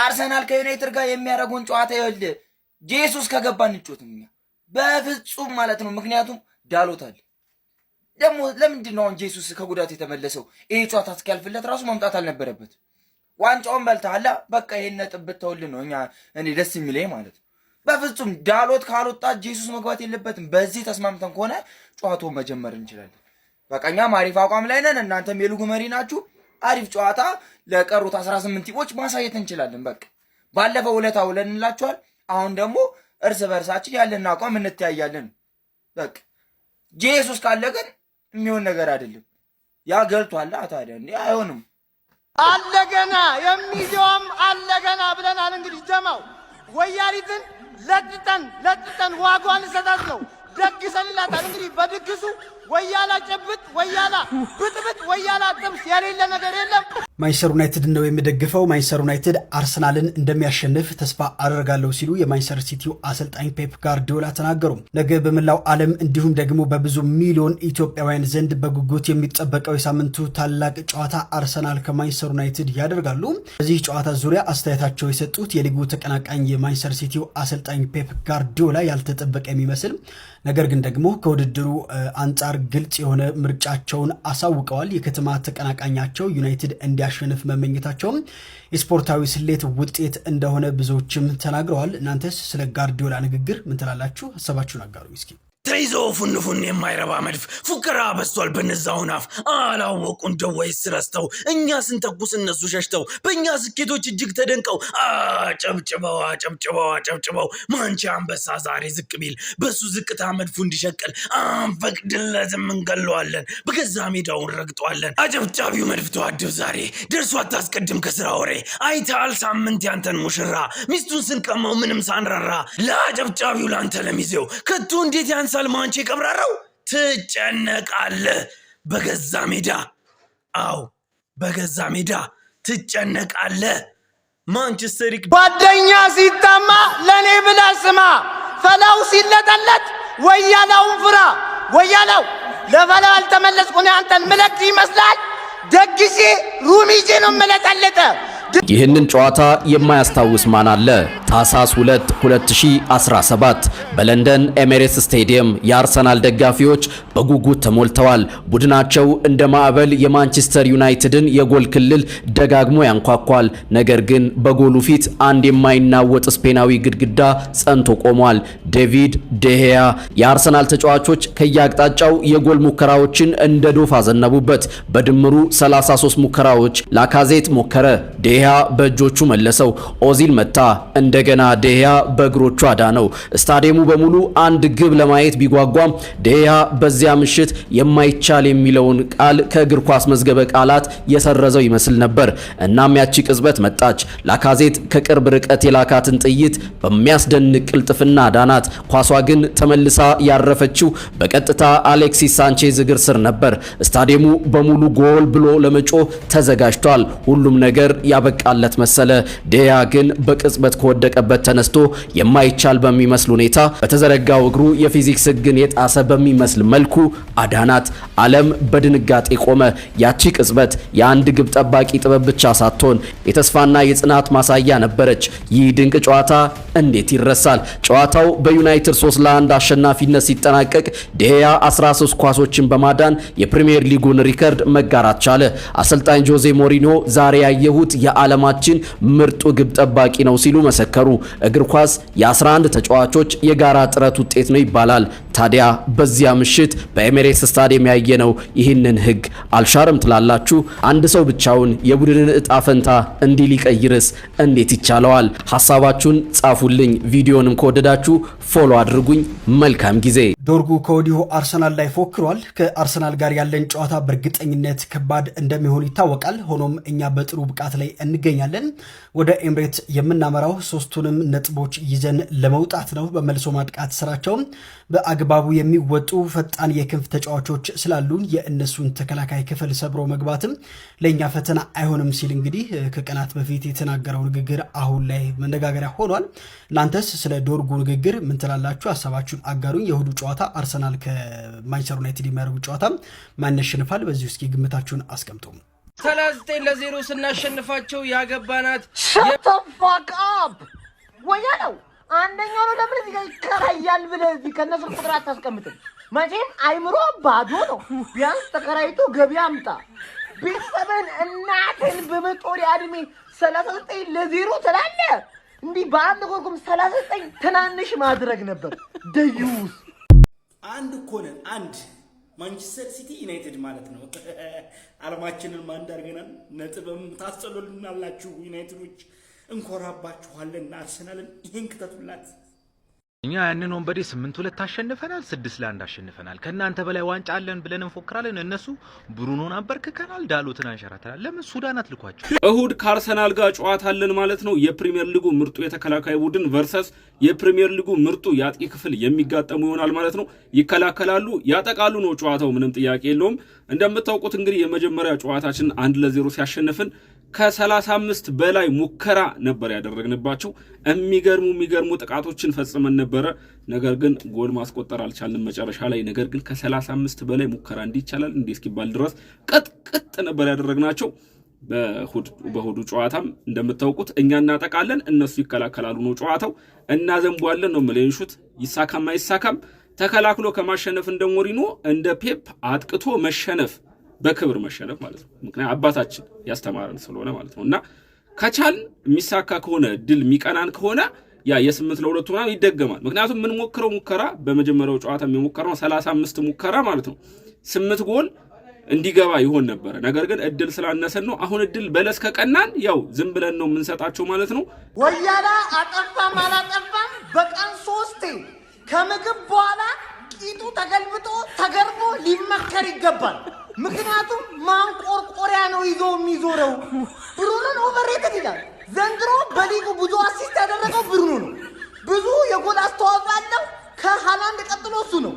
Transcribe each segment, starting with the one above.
አርሰናል ከዩናይትድ ጋር የሚያደርገውን ጨዋታ ይወል ጄሱስ ከገባ እንጮትም በፍጹም ማለት ነው። ምክንያቱም ዳሎታል ደግሞ ለምንድን ነው ጄሱስ ከጉዳት የተመለሰው? ይሄ ጨዋታ እስኪያልፍለት ራሱ መምጣት አልነበረበት። ዋንጫውን በልታላ በቃ ይሄን ነጥብ ብትተውል ነው እኔ ደስ የሚለኝ ማለት ነው። በፍጹም ዳሎት ካልወጣ ጄሱስ መግባት የለበትም። በዚህ ተስማምተን ከሆነ ጨዋታውን መጀመር እንችላለን። በቃኛ አሪፍ አቋም ላይ ነን። እናንተም የሊጉ መሪ ናችሁ። አሪፍ ጨዋታ ለቀሩት 18 ቲሞች ማሳየት እንችላለን። በቃ ባለፈው ውለታ ውለንላችኋል። አሁን ደግሞ እርስ በርሳችን ያለን አቋም እንተያያለን። በቃ ጄሱስ ካለ ግን የሚሆን ነገር አይደለም። ያ ገልቷል። ታዲያ እንዴ አይሆንም። አለገና የሚዲያም አለገና ብለናል። እንግዲህ ጀማው ወያሪትን ለጥጠን ዋጓን ሰጣት ነው ደግሰንላታል። እንግዲህ በድግሱ ወያላ ጨብጥ ወያላ ብጥብጥ ወያላ ጥብስ የሌለ ነገር የለም። ማንቸስተር ዩናይትድ ነው የሚደግፈው። ማንቸስተር ዩናይትድ አርሰናልን እንደሚያሸንፍ ተስፋ አደርጋለሁ ሲሉ የማንቸስተር ሲቲው አሰልጣኝ ፔፕ ጋርዲዮላ ተናገሩ። ነገ በመላው ዓለም እንዲሁም ደግሞ በብዙ ሚሊዮን ኢትዮጵያውያን ዘንድ በጉጉት የሚጠበቀው የሳምንቱ ታላቅ ጨዋታ አርሰናል ከማንቸስተር ዩናይትድ ያደርጋሉ። በዚህ ጨዋታ ዙሪያ አስተያየታቸው የሰጡት የሊጉ ተቀናቃኝ የማንቸስተር ሲቲው አሰልጣኝ ፔፕ ጋርዲዮላ ያልተጠበቀ የሚመስል ነገር ግን ደግሞ ከውድድሩ አንጻር ግልጽ የሆነ ምርጫቸውን አሳውቀዋል። የከተማ ተቀናቃኛቸው ዩናይትድ እንዲያሸንፍ መመኘታቸውም የስፖርታዊ ስሌት ውጤት እንደሆነ ብዙዎችም ተናግረዋል። እናንተስ ስለ ጋርዲዮላ ንግግር ምን ትላላችሁ? ሐሳባችሁን አጋሩ እስኪ። ተይዞ ፉንፉን የማይረባ መድፍ ፉከራ በስቷል በነዛው ናፍ። አላወቁ እንደው ወይስ ረስተው እኛ ስንተኩስ እነሱ ሸሽተው በእኛ ስኬቶች እጅግ ተደንቀው አጨብጭበው ማንቺ አንበሳ ዛሬ ዝቅ ቢል በሱ ዝቅታ መድፉ እንዲሸቅል አንፈቅድለትም፣ እንገለዋለን፣ በገዛ ሜዳውን ረግጠዋለን። አጨብጫቢው መድፍ ተዋድብ ዛሬ ደርሶ አታስቀድም ከስራ ወሬ። አይታል ሳምንት ያንተን ሙሽራ ሚስቱን ስንቀማው ምንም ሳንራራ። ለአጨብጫቢው ላንተ ለሚዜው ከቶ እንዴት ያንሳል ማንቼ ቀብራራው። ትጨነቃለህ በገዛ ሜዳ፣ አው በገዛ ሜዳ ትጨነቃለህ። ማንቸስተር ጓደኛ ሲታማ ለኔ ብላ ስማ፣ ፈላው ሲለጠለት ወያላውን ፍራ። ወያላው ለፈላው አልተመለስኩ ነው አንተን ምለክ ይመስላል። ደግሴ ሩሚጄ ነው መለጠለጠ። ይህንን ጨዋታ የማያስታውስ ማን አለ? ታህሳስ 2 2017 በለንደን ኤሚሬትስ ስቴዲየም የአርሰናል ደጋፊዎች በጉጉት ተሞልተዋል። ቡድናቸው እንደ ማዕበል የማንቸስተር ዩናይትድን የጎል ክልል ደጋግሞ ያንኳኳል። ነገር ግን በጎሉ ፊት አንድ የማይናወጥ ስፔናዊ ግድግዳ ጸንቶ ቆሟል። ዴቪድ ዴሄያ። የአርሰናል ተጫዋቾች ከያቅጣጫው የጎል ሙከራዎችን እንደ ዶፍ አዘነቡበት። በድምሩ 33 ሙከራዎች ላካዜት ሞከረ፣ ዴሄያ በእጆቹ መለሰው። ኦዚል መታ፣ እንደገና ዴሄያ በእግሮቹ አዳነው። ስታዲየሙ በሙሉ አንድ ግብ ለማየት ቢጓጓም ዴሄያ በዚያ ምሽት የማይቻል የሚለውን ቃል ከእግር ኳስ መዝገበ ቃላት የሰረዘው ይመስል ነበር። እናም ያቺ ቅጽበት መጣች። ላካዜት ከቅርብ ርቀት የላካትን ጥይት በሚያስደንቅ ቅልጥፍና አዳናት። ኳሷ ግን ተመልሳ ያረፈችው በቀጥታ አሌክሲስ ሳንቼዝ እግር ስር ነበር። ስታዲየሙ በሙሉ ጎል ብሎ ለመጮህ ተዘጋጅቷል። ሁሉም ነገር ያበቃለት መሰለ። ዴያ ግን በቅጽበት ከወደቀበት ተነስቶ የማይቻል በሚመስል ሁኔታ በተዘረጋው እግሩ የፊዚክስ ሕግን የጣሰ በሚመስል መልኩ አዳናት። ዓለም በድንጋጤ ቆመ። ያቺ ቅጽበት የአንድ ግብ ጠባቂ ጥበብ ብቻ ሳትሆን የተስፋና የጽናት ማሳያ ነበረች። ይህ ድንቅ ጨዋታ እንዴት ይረሳል? ጨዋታው በዩናይትድ 3-1 አሸናፊነት ሲጠናቀቅ ዴያ 13 ኳሶችን በማዳን የፕሪሚየር ሊጉን ሪከርድ መጋራት ቻለ። አሰልጣኝ ጆዜ ሞሪኒዮ ዛሬ ያየሁት የዓለማችን ምርጡ ግብ ጠባቂ ነው ሲሉ መሰከሩ። እግር ኳስ የ11 ተጫዋቾች የጋራ ጥረት ውጤት ነው ይባላል። ታዲያ በዚያ ምሽት በኤሚሬትስ ስታዲየም ያየነው ይህንን ህግ አልሻርም ትላላችሁ? አንድ ሰው ብቻውን የቡድንን እጣ ፈንታ እንዲህ ሊቀይርስ እንዴት ይቻለዋል? ሐሳባችሁን ጻፉልኝ። ቪዲዮንም ከወደዳችሁ ፎሎ አድርጉኝ። መልካም ጊዜ። ዶርጉ ከወዲሁ አርሰናል ላይ ፎክሯል። ከአርሰናል ጋር ያለን ጨዋታ በእርግጠኝነት ከባድ እንደሚሆን ይታወቃል። ሆኖም እኛ በጥሩ ብቃት ላይ እንገኛለን። ወደ ኤሚሬትስ የምናመራው ሶስቱንም ነጥቦች ይዘን ለመውጣት ነው። በመልሶ ማጥቃት ስራቸውም በአግባቡ የሚወጡ ፈጣን የክንፍ ተጫዋቾች ስላሉን የእነሱን ተከላካይ ክፍል ሰብሮ መግባትም ለኛ ፈተና አይሆንም ሲል እንግዲህ ከቀናት በፊት የተናገረው ንግግር አሁን ላይ መነጋገሪያ ሆኗል። እናንተስ ስለ ዶርጉ ንግግር ምን ትላላችሁ? ሐሳባችሁን አጋሩኝ። የእሁዱ ጨዋታ አርሰናል ከማንቸስተር ዩናይትድ የሚያደርጉ ጨዋታ ማን ያሸንፋል? በዚህ እስኪ ግምታችሁን አስቀምጡ። 39-0 ስናሸንፋቸው ያገባናት ሸተፋቃብ ወያለው አንደኛው ነው። ለምን እዚህ ጋር ይከራያል ብለህ እዚህ ከነሱ ቁጥር አታስቀምጥም? መቼም አይምሮ ባዶ ነው። ቢያንስ ተከራይቶ ገቢ አምጣ። ቤተሰብን እናትን በመጦሪያ እድሜ 39-0 ትላለህ። እንዲህ በአንድ ኮርኩም 39 ትናንሽ ማድረግ ነበር። ደዩስ አንድ እኮ ነን። አንድ ማንቸስተር ሲቲ ዩናይትድ ማለት ነው። አለማችንን ማን አድርገናል? ነጥብም ታስጠሉልናላችሁ ዩናይትዶች፣ እንኮራባችኋለን። አርሰናልን ይሄን ክተቱላት። እኛ ያንን ወንበዴ 8-2 አሸንፈናል፣ 6-1 አሸንፈናል። ከናንተ በላይ ዋንጫ አለን ብለን እንፎክራለን። እነሱ ብሩኖን አንበርክከናል፣ ዳሎትን አንሸራተናል። ለምን ሱዳን አትልኳቸው? እሁድ ከአርሰናል ጋር ጨዋታ አለን ማለት ነው። የፕሪሚየር ሊጉ ምርጡ የተከላካይ ቡድን ቨርሰስ የፕሪሚየር ሊጉ ምርጡ የአጥቂ ክፍል የሚጋጠሙ ይሆናል ማለት ነው። ይከላከላሉ፣ ያጠቃሉ ነው ጨዋታው፣ ምንም ጥያቄ የለውም። እንደምታውቁት እንግዲህ የመጀመሪያ ጨዋታችን 1-0 ሲያሸንፍን ከ35 በላይ ሙከራ ነበር ያደረግንባቸው። የሚገርሙ ጥቃቶችን ፈጽመን ነበረ። ነገር ግን ጎል ማስቆጠር አልቻልንም መጨረሻ ላይ። ነገር ግን ከ35 በላይ ሙከራ እንዲቻላል እንዴ እስኪባል ድረስ ቀጥቅጥ ነበር ያደረግናቸው። በእሁዱ ጨዋታም እንደምታውቁት እኛ እናጠቃለን፣ እነሱ ይከላከላሉ ነው ጨዋታው። እናዘንቧለን ነው መለንሹት። ይሳካም አይሳካም ተከላክሎ ከማሸነፍ እንደ ሞሪኖ እንደ ፔፕ አጥቅቶ መሸነፍ፣ በክብር መሸነፍ ማለት ነው። ምክንያቱም አባታችን ያስተማረን ስለሆነ ማለት ነው። እና ከቻልን የሚሳካ ከሆነ ድል የሚቀናን ከሆነ ያ የ8-2 ምናምን ይደገማል። ምክንያቱም ምን ሞክረው ሙከራ በመጀመሪያው ጨዋታ የሚሞከረው 35 ሙከራ ማለት ነው 8 ጎል እንዲገባ ይሆን ነበር። ነገር ግን እድል ስላነሰን ነው። አሁን እድል በለስ ከቀናን ያው ዝም ብለን ነው የምንሰጣቸው ማለት ነው። ወያላ አጠፋም አላጠፋም በቀን 3 ከምግብ በኋላ ቂጡ ተገልብጦ ተገርሞ ሊመከር ይገባል። ምክንያቱም ማንቆርቆሪያ ነው ይዞ የሚዞረው። ብሩኖን ኦቨርሬትድ ይላል። ዘንድሮ በሊጉ ብዙ አሲስት ያደረገው ብሩኖ ነው። ብዙ የጎል አስተዋጽኦ አለው። ከሃላንድ ቀጥሎ እሱ ነው።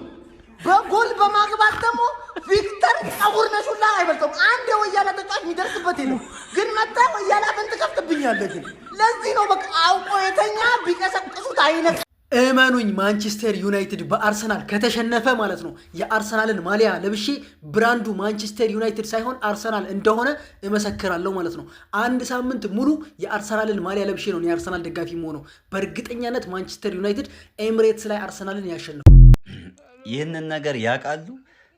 በጎል በማግባት ደግሞ ቪክተር ጸጉርነሹላ አይበልጠውም። አንድ የወያላ ተጫዋች የሚደርስበት የለም። ግን መጣ ወያላ ፈንት ከፍትብኛለህ። ግን ለዚህ ነው በቃ አውቆ የተኛ ቢቀሰቅሱት አይነት እመኑኝ ማንቸስተር ዩናይትድ በአርሰናል ከተሸነፈ ማለት ነው የአርሰናልን ማሊያ ለብሼ ብራንዱ ማንቸስተር ዩናይትድ ሳይሆን አርሰናል እንደሆነ እመሰክራለሁ ማለት ነው። አንድ ሳምንት ሙሉ የአርሰናልን ማሊያ ለብሼ ነው የአርሰናል ደጋፊ መሆነው። በእርግጠኛነት ማንቸስተር ዩናይትድ ኤሚሬትስ ላይ አርሰናልን ያሸንፋል። ይህንን ነገር ያውቃሉ።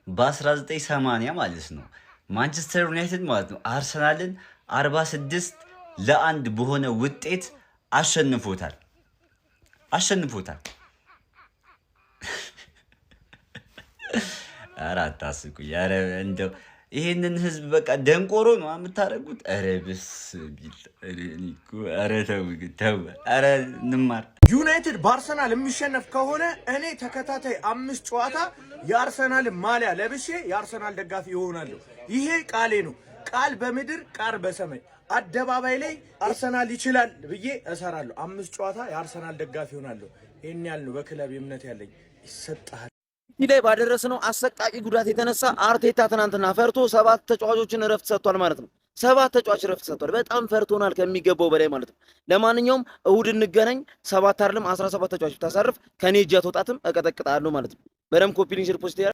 በ1980 ማለት ነው ማንቸስተር ዩናይትድ ማለት ነው አርሰናልን 46-1 በሆነ ውጤት አሸንፎታል። ኧረ አታስቁኝ። ኧረ እንደው ይሄንን ህዝብ በቃ ደንቆሮ ነው የምታደርጉት። ኧረ ብስሚል ኧረ ተው ኧረ እንማር። ዩናይትድ በአርሰናል የሚሸነፍ ከሆነ እኔ ተከታታይ 5 ጨዋታ የአርሰናል ማሊያ ለብሼ የአርሰናል ደጋፊ ይሆናለሁ። ይሄ ቃሌ ነው። ቃል በምድር ቃል በሰማይ አደባባይ ላይ አርሰናል ይችላል ብዬ እሰራለሁ። 5 ጨዋታ የአርሰናል ደጋፊ ይሆናለሁ። ይሄን ያህል ነው በክለብ እምነት ያለኝ። ይሰጣል። ላይ ባደረስነው አሰቃቂ ጉዳት የተነሳ አርቴታ ትናንትና ፈርቶ 7 ተጫዋቾችን እረፍት ሰጥቷል ማለት ነው። 7 ተጫዋች እረፍት ሰጥቷል። በጣም ፈርቶናል ከሚገባው በላይ ማለት ነው። ለማንኛውም እሁድ እንገናኝ። 7 አይደለም 17 ተጫዋች ብታሳርፍ ከኔ እጅ አትወጣትም፣ እቀጠቅጣለሁ ማለት ነው። በደም ኮፒ ሊንክ ፖስት